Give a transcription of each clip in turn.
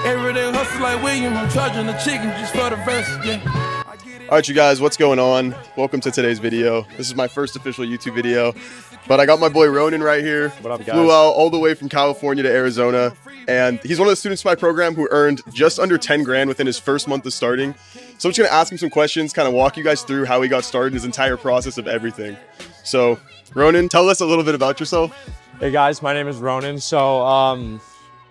Everyday hustle like William, I'm charging the chicken just for the verse, yeah. All right, you guys, what's going on? Welcome to today's video. This is my first official YouTube video, but I got my boy Ronan right here. What up, guys? Flew out all the way from California to Arizona, and he's one of the students in my program who earned just under 10 grand within his first month of starting. So I'm just gonna ask him some questions, kind of walk you guys through how he got started, his entire process of everything. So, Ronan, tell us a little bit about yourself. Hey guys, my name is Ronan. So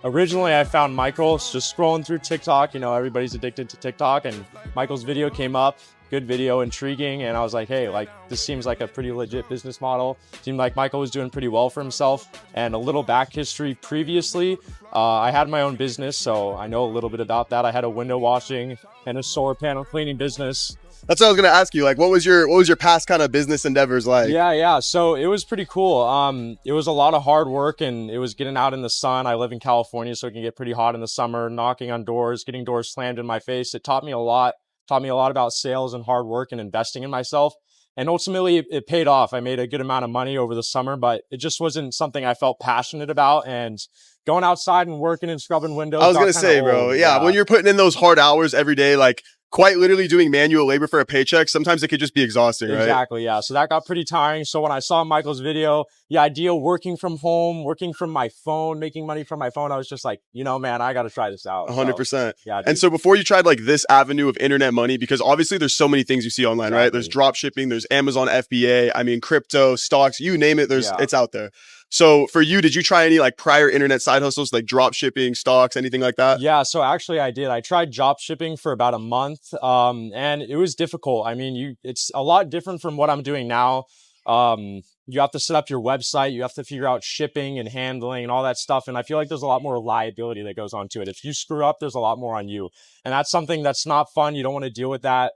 originally I found Michael's just scrolling through TikTok. You know, everybody's addicted to TikTok, and Michael's video came up. Good video, intriguing, and I was like, hey, like this seems like a pretty legit business model. Seemed like Michael was doing pretty well for himself. And a little back history previously, I had my own business, so I know a little bit about that. I had a window washing and a solar panel cleaning business. That's what I was gonna ask you. Like, what was your past kind of business endeavors like? Yeah. So it was pretty cool. It was a lot of hard work, and it was getting out in the sun. I live in California, so it can get pretty hot in the summer, knocking on doors, getting doors slammed in my face. It taught me a lot about sales and hard work and investing in myself. And ultimately it paid off. I made a good amount of money over the summer, but it just wasn't something I felt passionate about. And going outside and working and scrubbing windows. I was gonna say, bro, yeah, when you're putting in those hard hours every day, like quite literally doing manual labor for a paycheck, sometimes it could just be exhausting, right? Exactly, yeah. So that got pretty tiring. So when I saw Michael's video, the idea of working from home, working from my phone, making money from my phone, I was just like, you know, man, I got to try this out. 100%. So, yeah. Dude. And so before you tried like this avenue of internet money, because obviously there's so many things you see online, Exactly. right? There's drop shipping, there's Amazon FBA, I mean, crypto, stocks, you name it, it's out there. So for you, did you try any like prior internet side hustles, like drop shipping, stocks, anything like that? Yeah, so actually I did. I tried drop shipping for about a month, and it was difficult. I mean, it's a lot different from what I'm doing now. You have to set up your website, you have to figure out shipping and handling and all that stuff. And I feel like there's a lot more liability that goes onto it. If you screw up, there's a lot more on you. And that's something that's not fun. You don't want to deal with that.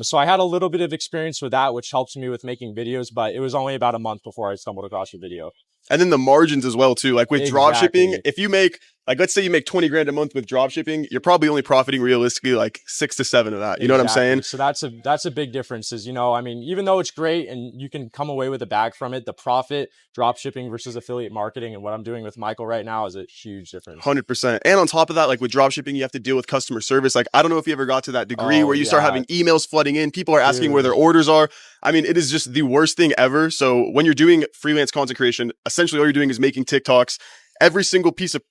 So I had a little bit of experience with that, which helps me with making videos, but it was only about a month before I stumbled across your video. And then the margins as well too. Like with drop Exactly. shipping, if you make, like, let's say you make 20 grand a month with drop shipping, you're probably only profiting realistically like 6 to 7 of that. You know what I'm saying? So that's a big difference is, you know, I mean, even though it's great and you can come away with a bag from it, the profit, drop shipping versus affiliate marketing and what I'm doing with Michael right now is a huge difference. 100%. And on top of that, like with drop shipping, you have to deal with customer service. Like, I don't know if you ever got to that degree where you start having emails flooding in. People are asking where their orders are. I mean, it is just the worst thing ever. So when you're doing freelance content creation, essentially all you're doing is making TikToks. Every single piece of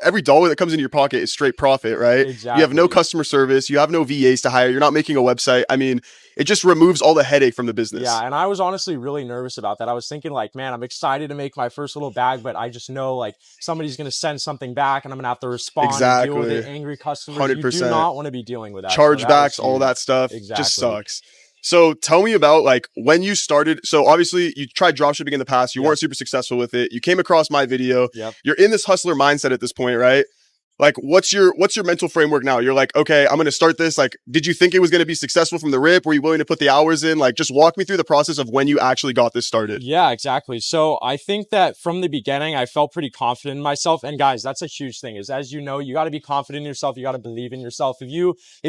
every dollar that comes into your pocket is straight profit, right? Exactly. You have no customer service. You have no VAs to hire. You're not making a website. I mean, it just removes all the headache from the business. Yeah, and I was honestly really nervous about that. I was thinking like, man, I'm excited to make my first little bag, but I just know like somebody's going to send something back and I'm going to have to respond and deal with it. Angry customers. 100%. You do not want to be dealing with that. Chargebacks, all that stuff just sucks. So tell me about like when you started. So obviously you tried dropshipping in the past. You weren't super successful with it. You came across my video. You're in this hustler mindset at this point, right? Like what's your mental framework now? You're like, okay, I'm going to start this. Like, did you think it was going to be successful from the rip? Were you willing to put the hours in? Like, just walk me through the process of when you actually got this started. Yeah, exactly. So I think that from the beginning, I felt pretty confident in myself. And guys, that's a huge thing is, as you know, you got to be confident in yourself. You got to believe in yourself. If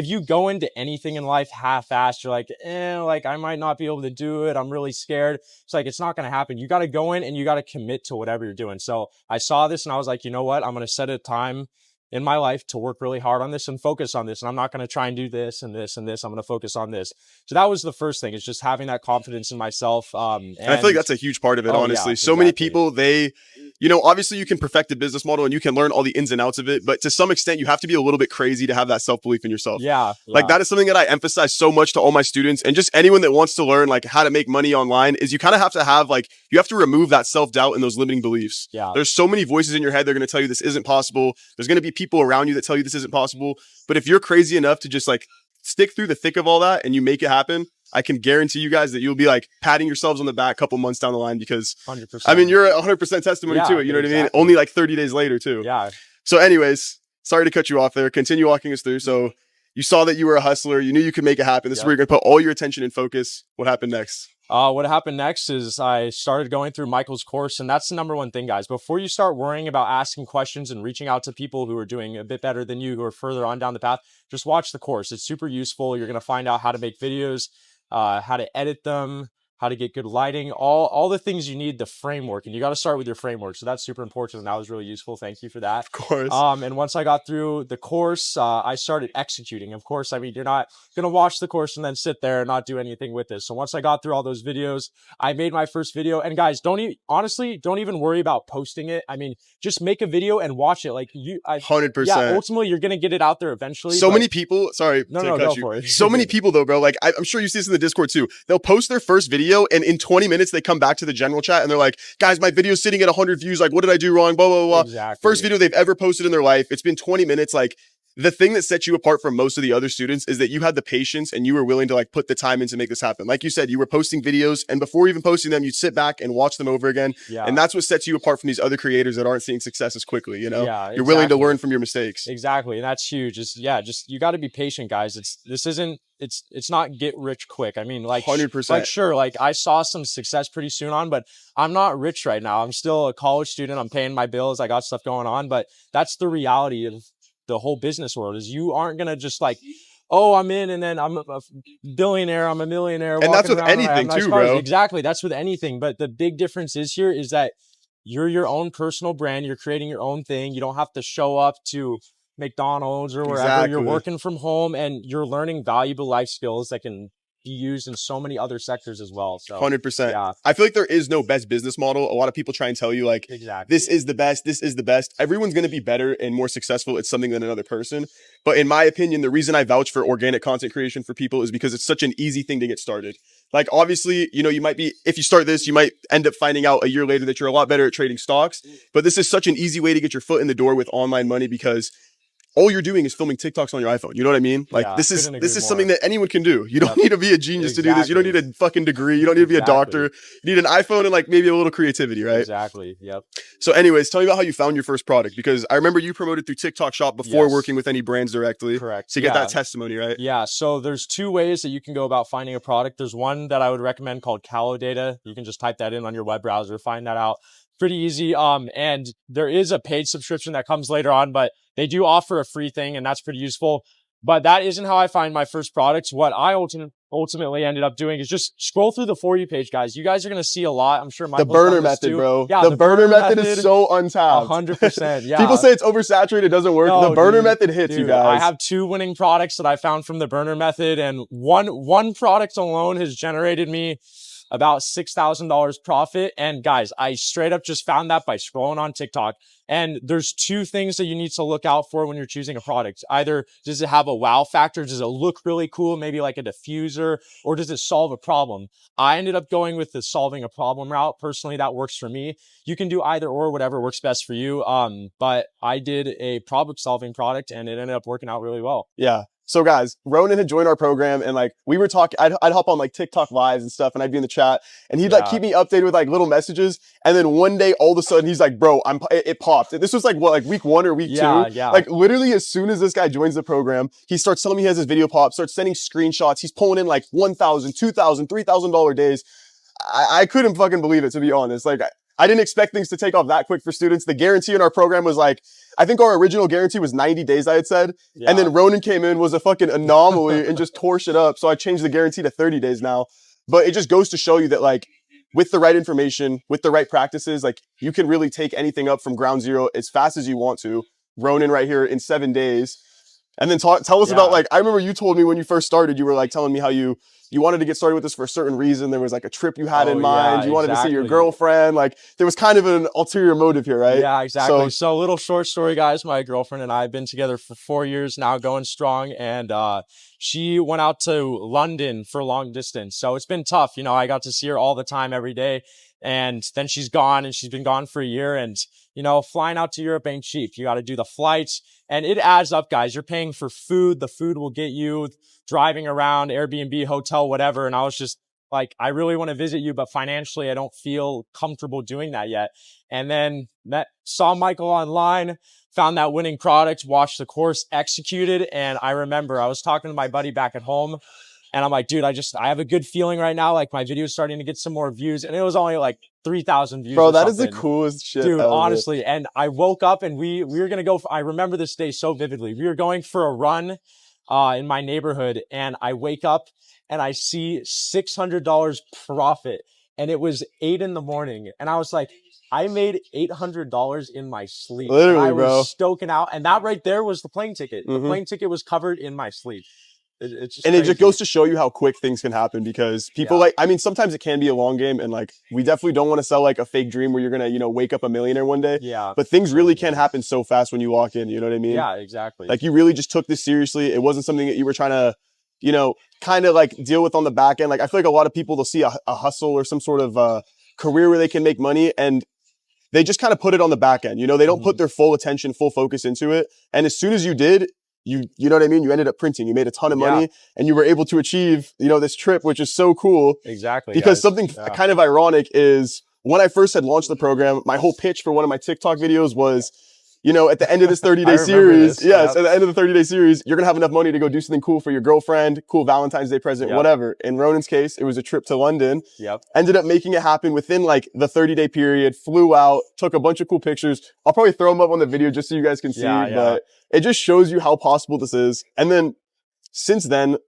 you go into anything in life half-assed, you're like, like I might not be able to do it. I'm really scared. It's like, it's not going to happen. You got to go in and you got to commit to whatever you're doing. So I saw this and I was like, you know what? I'm going to set a time in my life to work really hard on this and focus on this. And I'm not going to try and do this and this and this. I'm going to focus on this. So that was the first thing, is just having that confidence in myself. And I feel like that's a huge part of it, honestly. So many people, you know, obviously you can perfect the business model and you can learn all the ins and outs of it, but to some extent you have to be a little bit crazy to have that self-belief in yourself. Like that is something that I emphasize so much to all my students and just anyone that wants to learn like how to make money online, is you kind of have to have like, you have to remove that self-doubt and those limiting beliefs. There's so many voices in your head that are going to tell you this isn't possible. There's going to be people around you that tell you this isn't possible. But if you're crazy enough to just like stick through the thick of all that and you make it happen, I can guarantee you guys that you'll be like patting yourselves on the back a couple months down the line, because 100%. I mean, you're 100% testimony to it. You know what I mean? Only like 30 days later too. So anyways, sorry to cut you off there. Continue walking us through. So you saw that you were a hustler. You knew you could make it happen. This is where you're going to put all your attention and focus. What happened next? What happened next is I started going through Michael's course, and that's the number one thing, guys. Before you start worrying about asking questions and reaching out to people who are doing a bit better than you, who are further on down the path, just watch the course. It's super useful. You're going to find out how to make videos, how to edit them, how to get good lighting, all the things you need, the framework, and you got to start with your framework. So that's super important, and that was really useful. Thank you for that. Of course. And once I got through the course, I started executing. Of course, I mean, you're not gonna watch the course and then sit there and not do anything with this. So once I got through all those videos, I made my first video. And guys, honestly, don't even worry about posting it. I mean, just make a video and watch it. Like 100%. Yeah, ultimately, you're gonna get it out there eventually. So many people, sorry no, to no, cut go you. for it. So many people though, bro, like I'm sure you see this in the Discord too. They'll post their first video and in 20 minutes they come back to the general chat and they're like, guys, my video's sitting at 100 views. Like, what did I do wrong? Blah, blah, blah. Exactly. First video they've ever posted in their life. It's been 20 minutes. Like, the thing that sets you apart from most of the other students is that you had the patience and you were willing to like put the time in to make this happen. Like you said, you were posting videos, and before even posting them, you'd sit back and watch them over again. Yeah. And that's what sets you apart from these other creators that aren't seeing success as quickly, you know? Yeah, You're willing to learn from your mistakes. Exactly. And that's huge. Just you got to be patient, guys. It's not get rich quick. I mean, like 100%. Like sure, like I saw some success pretty soon on, but I'm not rich right now. I'm still a college student. I'm paying my bills. I got stuff going on, but that's the reality of the whole business world. Is you aren't gonna just like, oh, I'm in and then I'm a billionaire, I'm a millionaire. And that's with anything too, bro. Exactly. That's with anything. But the big difference is that you're your own personal brand. You're creating your own thing. You don't have to show up to McDonald's or wherever. Exactly. You're working from home and you're learning valuable life skills that can be used in so many other sectors as well. So 100%. Yeah. I feel like there is no best business model. A lot of people try and tell you like, exactly, this is the best, this is the best. Everyone's going to be better and more successful at something than another person. But in my opinion, the reason I vouch for organic content creation for people is because it's such an easy thing to get started. Like, obviously, you know, you might be, if you start this, you might end up finding out a year later that you're a lot better at trading stocks. But this is such an easy way to get your foot in the door with online money, because all you're doing is filming TikToks on your iPhone. You know what I mean? Like, this is something that anyone can do. You don't need to be a genius to do this. You don't need a fucking degree. You don't need to be a doctor. You need an iPhone and like maybe a little creativity, right? Exactly. Yep. So anyways, tell me about how you found your first product, because I remember you promoted through TikTok Shop before working with any brands directly. Correct. To get that testimony, right? Yeah. So there's two ways that you can go about finding a product. There's one that I would recommend called CaloData. You can just type that in on your web browser, find that out. Pretty easy. And there is a paid subscription that comes later on, but they do offer a free thing, and that's pretty useful. But that isn't how I find my first products. What I ultimately ended up doing is just scroll through the For You page, guys. You guys are going to see a lot. I'm sure Michael's the burner method, too. bro. Yeah, the burner method is so untapped. 100%. Yeah. People say it's oversaturated, it doesn't work. No, the burner method hits, you guys. I have 2 winning products that I found from the burner method, and one product alone has generated me about $6,000 profit. And guys, I straight up just found that by scrolling on TikTok. And there's 2 things that you need to look out for when you're choosing a product. Either does it have a wow factor? Does it look really cool? Maybe like a diffuser, or does it solve a problem? I ended up going with the solving a problem route. Personally, that works for me. You can do either or, whatever works best for you. But I did a problem solving product and it ended up working out really well. Yeah. So guys, Ronan had joined our program, and like we were talking, I'd hop on like TikTok lives and stuff, and I'd be in the chat, and he'd like keep me updated with like little messages. And then one day, all of a sudden, he's like, "Bro, it popped." This was like what, like week 1 or week 2? Yeah. Like literally, as soon as this guy joins the program, he starts telling me he has his video pop, starts sending screenshots. He's pulling in like $1,000, $2,000, $3,000 days. I couldn't fucking believe it, to be honest. Like I didn't expect things to take off that quick for students. The guarantee in our program was like, I think our original guarantee was 90 days, I had said. Yeah. And then Ronan came in, was a fucking anomaly and just tore shit up. So I changed the guarantee to 30 days now. But it just goes to show you that like with the right information, with the right practices, like you can really take anything up from ground zero as fast as you want to. Ronan right here in 7 days. And then tell us about like, I remember you told me when you first started, you were like telling me how you wanted to get started with this for a certain reason. There was like a trip you had in mind. You wanted to see your girlfriend. Like there was kind of an ulterior motive here, right? Yeah, exactly. So little short story, guys. My girlfriend and I have been together for 4 years now, going strong. And she went out to London for long distance. So it's been tough. You know, I got to see her all the time, every day. And then she's gone, and she's been gone for a year. And, you know, flying out to Europe ain't cheap. You got to do the flights, and it adds up, guys. You're paying for food. The food will get you driving around, Airbnb, hotel, whatever. And I was just like, I really want to visit you, but financially, I don't feel comfortable doing that yet. And then saw Michael online, found that winning product, watched the course, executed. And I remember I was talking to my buddy back at home, and I'm like, dude, I have a good feeling right now. Like my video is starting to get some more views, and it was only like 3,000 views. Bro, that is the coolest shit, dude. Honestly, and I woke up and we were gonna go. I remember this day so vividly. We were going for a run in my neighborhood, and I wake up and I see $600 profit, and it was 8 in the morning, and I was like, I made $800 in my sleep. Literally, and I bro. was stoking out, and that right there was the plane ticket. The plane ticket was covered in my sleep. It's just and crazy. it just goes to show you how quick things can happen, because people like, I mean, sometimes it can be a long game, and like, we definitely don't want to sell like a fake dream where you're gonna, you know, wake up a millionaire one day. Yeah. But things really can happen so fast when you walk in. You know what I mean? Yeah, exactly. Like, you really just took this seriously. It wasn't something that you were trying to, you know, kind of like deal with on the back end. Like, I feel like a lot of people, they'll see a hustle or some sort of career where they can make money, and they just kind of put it on the back end. You know, they don't put their full attention, full focus into it. And as soon as you did, you know what I mean? You ended up printing, you made a ton of money, and you were able to achieve, you know, this trip, which is so cool. Exactly. Because something kind of ironic is, when I first had launched the program, my whole pitch for one of my TikTok videos was, you know, at the end of this 30-day series, at the end of the 30-day series, you're going to have enough money to go do something cool for your girlfriend, cool Valentine's Day present, whatever. In Ronan's case, it was a trip to London. Ended up making it happen within like the 30-day period, flew out, took a bunch of cool pictures. I'll probably throw them up on the video just so you guys can see, but it just shows you how possible this is. And then since then,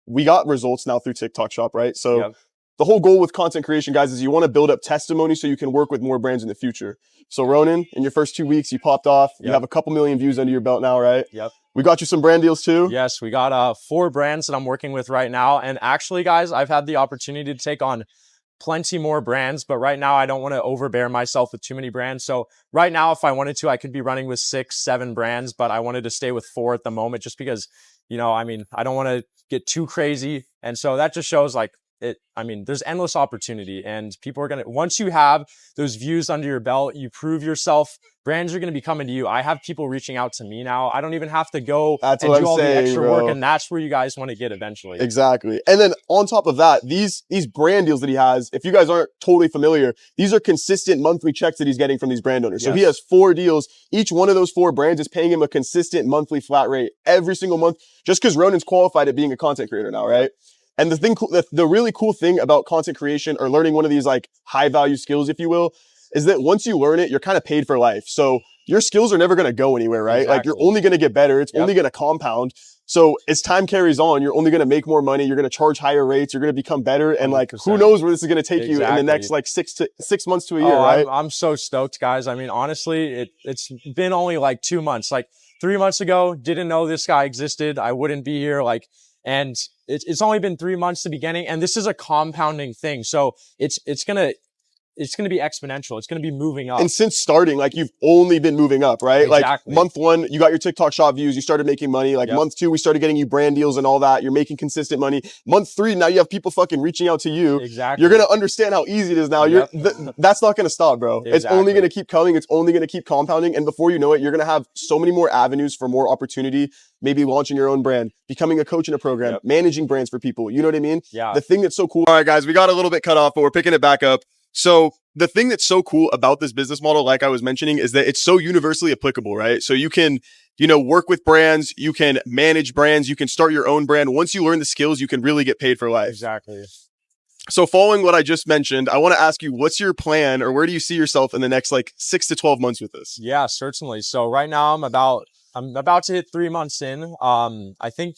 we got results now through TikTok Shop, right? So the whole goal with content creation, guys, is you want to build up testimony so you can work with more brands in the future. So Ronan, in your first 2 weeks, you popped off. You have a couple million views under your belt now, right? We got you some brand deals too. Yes, we got 4 brands that I'm working with right now. And actually, guys, I've had the opportunity to take on plenty more brands, but right now I don't want to overbear myself with too many brands. So right now, if I wanted to, I could be running with 6, 7 brands, but I wanted to stay with 4 at the moment just because, you know, I mean, I don't want to get too crazy. And so that just shows like, I mean, there's endless opportunity, and people are going to, once you have those views under your belt, you prove yourself, brands are going to be coming to you. I have people reaching out to me now. I don't even have to go and do all the extra work. And that's where you guys want to get eventually. Exactly. And then on top of that, these brand deals that he has, if you guys aren't totally familiar, these are consistent monthly checks that he's getting from these brand owners. So he has 4 deals. Each one of those 4 brands is paying him a consistent monthly flat rate every single month, just because Ronan's qualified at being a content creator now, right? And the really cool thing about content creation, or learning one of these like high value skills, if you will, is that once you learn it, you're kind of paid for life. So your skills are never going to go anywhere, right? Like, you're only going to get better. It's only going to compound. So as time carries on, you're only going to make more money. You're going to charge higher rates. You're going to become better. And like, 100%. Who knows where this is going to take you in the next like 6 months to a year, right? I'm so stoked, guys. I mean, honestly, it's been only like 2 months. Like 3 months ago, didn't know this guy existed. I wouldn't be here. Like, and it's only been 3 months to beginning, and this is a compounding thing. So it's gonna be exponential. It's gonna be moving up. And since starting, like, you've only been moving up, right? Exactly. Like, month 1, you got your TikTok Shop views. You started making money. Like, month 2, we started getting you brand deals and all that. You're making consistent money. Month 3, now you have people fucking reaching out to you. Exactly. You're gonna understand how easy it is now. That's not gonna stop, bro. Exactly. It's only gonna keep coming. It's only gonna keep compounding. And before you know it, you're gonna have so many more avenues for more opportunity. Maybe launching your own brand, becoming a coach in a program, managing brands for people. You know what I mean? Yeah. The thing that's so cool. All right, guys, we got a little bit cut off, but we're picking it back up. So the thing that's so cool about this business model, like I was mentioning, is that it's so universally applicable, right? So you can, you know, work with brands, you can manage brands, you can start your own brand. Once you learn the skills, you can really get paid for life. Exactly. So following what I just mentioned, I want to ask you, what's your plan, or where do you see yourself in the next like 6 to 12 months with this? Yeah, certainly. So right now I'm about to hit 3 months in. I think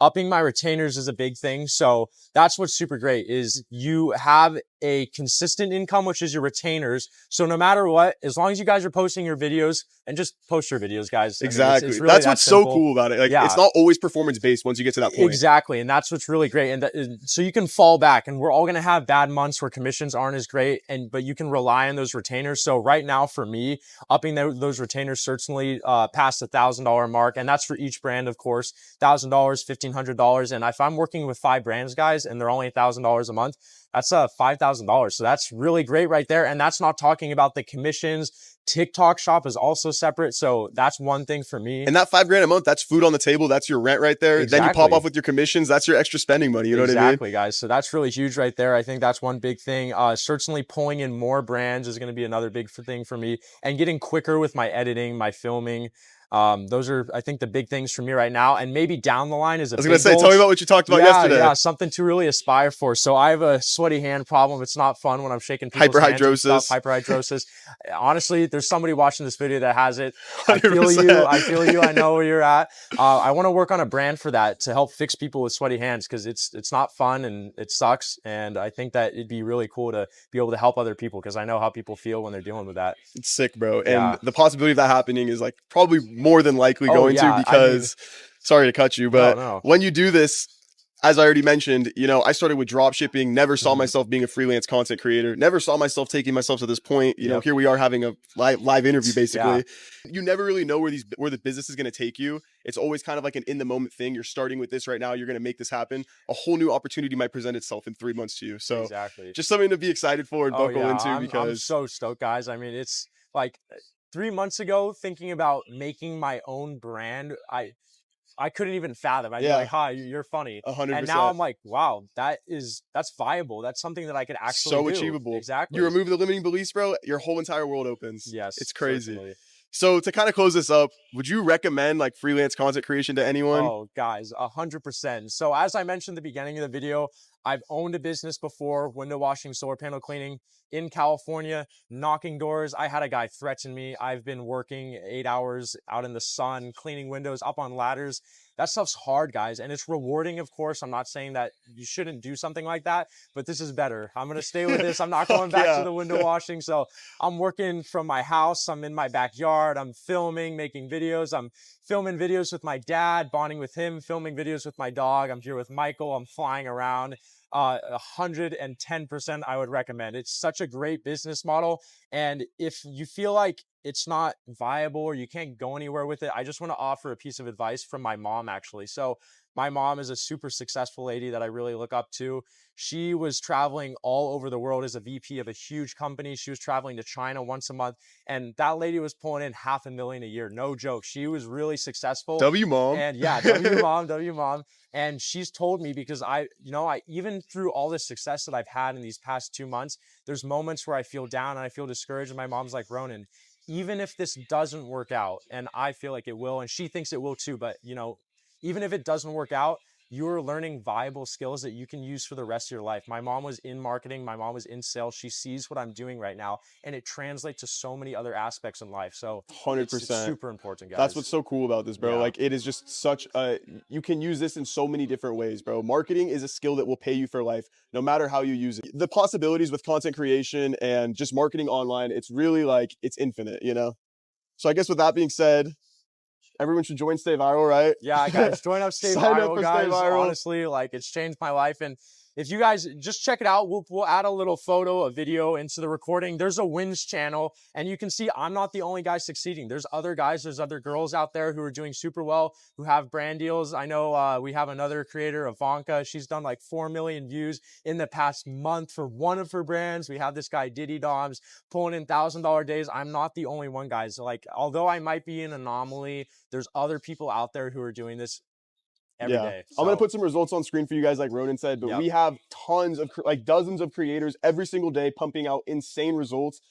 upping my retainers is a big thing. So that's what's super great, is you have a consistent income, which is your retainers. So no matter what, as long as you guys are posting your videos, and just post your videos, guys. Exactly. I mean, it's really that's what's so cool about it. Like, it's not always performance based once you get to that point. Exactly. And that's what's really great. And so you can fall back, and we're all going to have bad months where commissions aren't as great, but you can rely on those retainers. So right now for me, upping those retainers certainly past the $1,000 mark. And that's for each brand, of course, $1,000, $1,500. And if I'm working with 5 brands, guys, and they're only $1,000 a month, that's $5,000. So that's really great right there. And that's not talking about the commissions. TikTok Shop is also separate. So that's one thing for me. And that $5,000 a month, that's food on the table. That's your rent right there. Exactly. Then you pop off with your commissions. That's your extra spending money. You know what I mean? Exactly, guys. So that's really huge right there. I think that's one big thing. Certainly pulling in more brands is going to be another big thing for me, and getting quicker with my editing, my filming. Those are, I think, the big things for me right now. And maybe down the line is a I was going to say, tell me about what you talked about yesterday. Yeah, something to really aspire for. So I have a sweaty hand problem. It's not fun when I'm shaking people's hands and stuff. Hyperhidrosis. Honestly, there's somebody watching this video that has it. I feel you. I feel you. I know where you're at. I want to work on a brand for that to help fix people with sweaty hands, because it's not fun and it sucks. And I think that it'd be really cool to be able to help other people, because I know how people feel when they're dealing with that. It's sick, bro. And the possibility of that happening is like probably more than likely going to, because sorry to cut you, but when you do this, as I already mentioned, you know, I started with drop shipping, never saw myself being a freelance content creator, never saw myself taking myself to this point. You know, here we are having a live interview, basically. You never really know where the business is going to take you. It's always kind of like an in the moment thing. You're starting with this right now. You're going to make this happen. A whole new opportunity might present itself in 3 months to you. So just something to be excited for and buckle into, because I'm so stoked, guys. I mean, it's like 3 months ago, thinking about making my own brand, I couldn't even fathom. I'd be like, hi, you're funny. 100%. And now I'm like, wow, that's viable. That's something that I could actually do. So achievable. Exactly. You remove the limiting beliefs, bro, your whole entire world opens. Yes. It's crazy. Certainly. So to kind of close this up, would you recommend like freelance content creation to anyone? Oh, guys, 100%. So as I mentioned at the beginning of the video, I've owned a business before, window washing, solar panel cleaning in California, knocking doors. I had a guy threaten me. I've been working 8 hours out in the sun, cleaning windows, up on ladders. That stuff's hard, guys, and it's rewarding, of course. I'm not saying that you shouldn't do something like that, but this is better. I'm going to stay with this. I'm not going back to the window washing. So I'm working from my house. I'm in my backyard. I'm filming, making videos. I'm filming videos with my dad, bonding with him, filming videos with my dog. I'm here with Michael. I'm flying around. 110% I would recommend. It's such a great business model. And if you feel like it's not viable or you can't go anywhere with it, I just want to offer a piece of advice from my mom, actually. So my mom is a super successful lady that I really look up to. She was traveling all over the world as a VP of a huge company. She was traveling to China once a month, and that lady was pulling in $500,000 a year. No joke. She was really successful. W mom. And W mom. And she's told me, because I even through all this success that I've had in these past 2 months, there's moments where I feel down and I feel discouraged. And my mom's like, Ronan, even if this doesn't work out, and I feel like it will, and she thinks it will too, but even if it doesn't work out, you're learning viable skills that you can use for the rest of your life. My mom was in marketing. My mom was in sales. She sees what I'm doing right now, and it translates to so many other aspects in life. So 100%. It's super important, guys. That's what's so cool about this, bro. Like, it is just such you can use this in so many different ways, bro. Marketing is a skill that will pay you for life, no matter how you use it. The possibilities with content creation and just marketing online, it's really like, it's infinite, So I guess with that being said, everyone should join Stay Viral, right? Yeah, guys, join up Stay Viral, guys. Stay Viral. Honestly, like, it's changed my life. And if you guys just check it out, we'll add a little photo, a video into the recording. There's a wins channel, and you can see I'm not the only guy succeeding. There's other guys, there's other girls out there who are doing super well, who have brand deals. I know we have another creator, Ivanka. She's done like 4 million views in the past month for one of her brands. We have this guy, Diddy Doms, pulling in $1,000 days. I'm not the only one, guys. Like, although I might be an anomaly, there's other people out there who are doing this every day. So, I'm going to put some results on screen for you guys, like Ronan said, but we have tons of, like dozens of creators every single day pumping out insane results.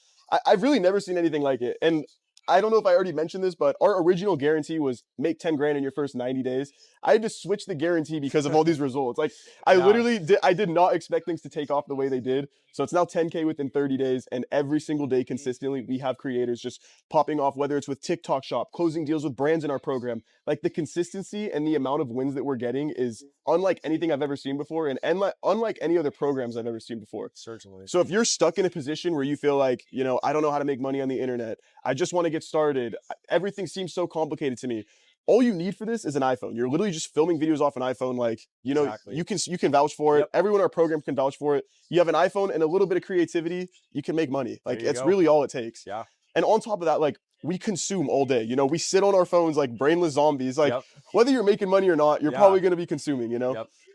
I've really never seen anything like it. And I don't know if I already mentioned this, but our original guarantee was make 10 grand in your first 90 days. I had to switch the guarantee because of all these results. Like, I literally did not expect things to take off the way they did. So it's now 10K within 30 days. And every single day consistently, we have creators just popping off, whether it's with TikTok Shop, closing deals with brands in our program. Like, the consistency and the amount of wins that we're getting is unlike anything I've ever seen before, and unlike any other programs I've ever seen before. Certainly. So if you're stuck in a position where you feel like, I don't know how to make money on the internet, I just want to get started, everything seems so complicated to me, all you need for this is an iPhone. You're literally just filming videos off an iPhone. Like, exactly. you can vouch for it. Everyone in our program can vouch for it. You have an iPhone and a little bit of creativity, you can make money. Like, it's really all it takes. Yeah. And on top of that, like, we consume all day. We sit on our phones like brainless zombies. Like, whether you're making money or not, you're probably going to be consuming,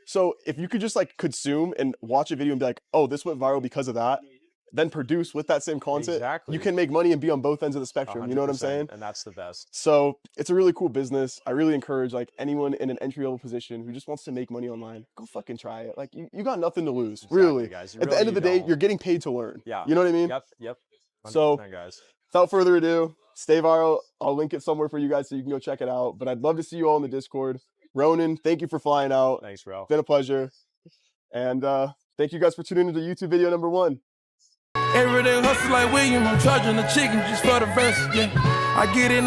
So if you could just like consume and watch a video and be like, oh, this went viral because of that, then produce with that same content, you can make money and be on both ends of the spectrum. You know what I'm saying? And that's the best. So it's a really cool business. I really encourage like anyone in an entry-level position who just wants to make money online, go fucking try it. Like, you got nothing to lose, really. Guys. At the end of the day, you're getting paid to learn. Yeah. You know what I mean? Yep. So guys, without further ado, Stay Viral. I'll link it somewhere for you guys so you can go check it out. But I'd love to see you all in the Discord. Ronan, thank you for flying out. Thanks, bro. It's been a pleasure. And thank you guys for tuning into YouTube video number 1. Everyday hustle like William. I'm charging the chicken just for the verse. Yeah, I get in.